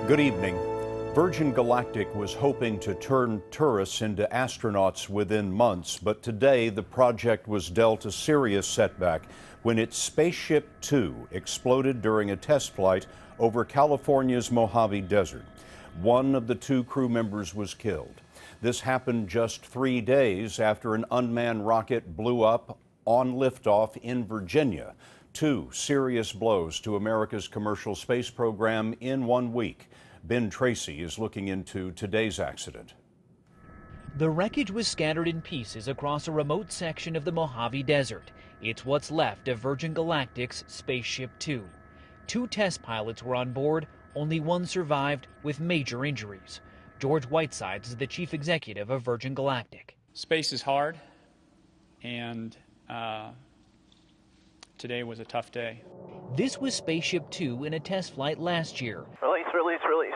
Good evening. Virgin Galactic was hoping to turn tourists into astronauts within months, but today the project was dealt a serious setback when its Spaceship 2 exploded during a test flight over California's Mojave Desert. One of the two crew members was killed. This happened just 3 days after an unmanned rocket blew up on liftoff in Virginia. Two serious blows to America's commercial space program in 1 week. Tracy is looking into today's accident. The wreckage was scattered in pieces across a remote section of the Mojave Desert. It's what's left of Virgin Galactic's Spaceship 2. Two test pilots were on board, only one survived with major injuries. George Whitesides is the chief executive of Virgin Galactic. Space is hard, and today was a tough day. This was Spaceship 2 in a test flight last year. Release.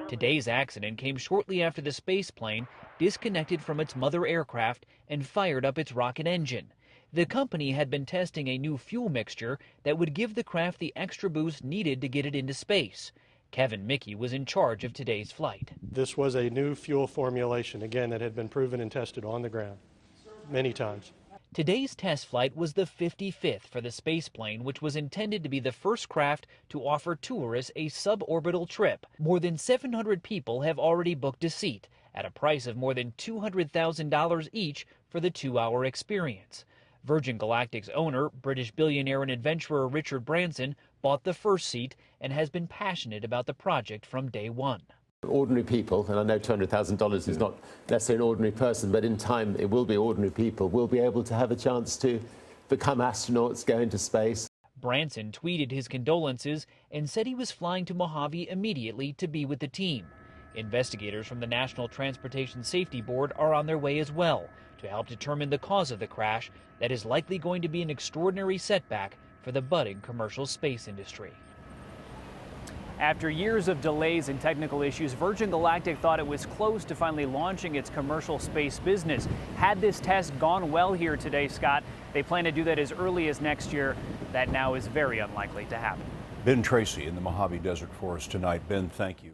Today's accident came shortly after the space plane disconnected from its mother aircraft and fired up its rocket engine. The company had been testing a new fuel mixture that would give the craft the extra boost needed to get it into space. Kevin Mickey was in charge of today's flight. This was a new fuel formulation, again, that had been proven and tested on the ground many times. Today's test flight was the 55th for the space plane, which was intended to be the first craft to offer tourists a suborbital trip. More than 700 people have already booked a seat at a price of more than $200,000 each for the 2-hour experience. Virgin Galactic's owner, British billionaire and adventurer Richard Branson, bought the first seat and has been passionate about the project from day one. Ordinary people, and I know $200,000 is not necessarily an ordinary person, but in time it will be ordinary people, will be able to have a chance to become astronauts, go into space. Branson tweeted his condolences and said he was flying to Mojave immediately to be with the team. Investigators from the National Transportation Safety Board are on their way as well to help determine the cause of the crash that is likely going to be an extraordinary setback for the budding commercial space industry. After years of delays and technical issues, Virgin Galactic thought it was close to finally launching its commercial space business. Had this test gone well here today, Scott, they plan to do that as early as next year. That now is very unlikely to happen. Tracy in the Mojave Desert for us tonight. Thank you.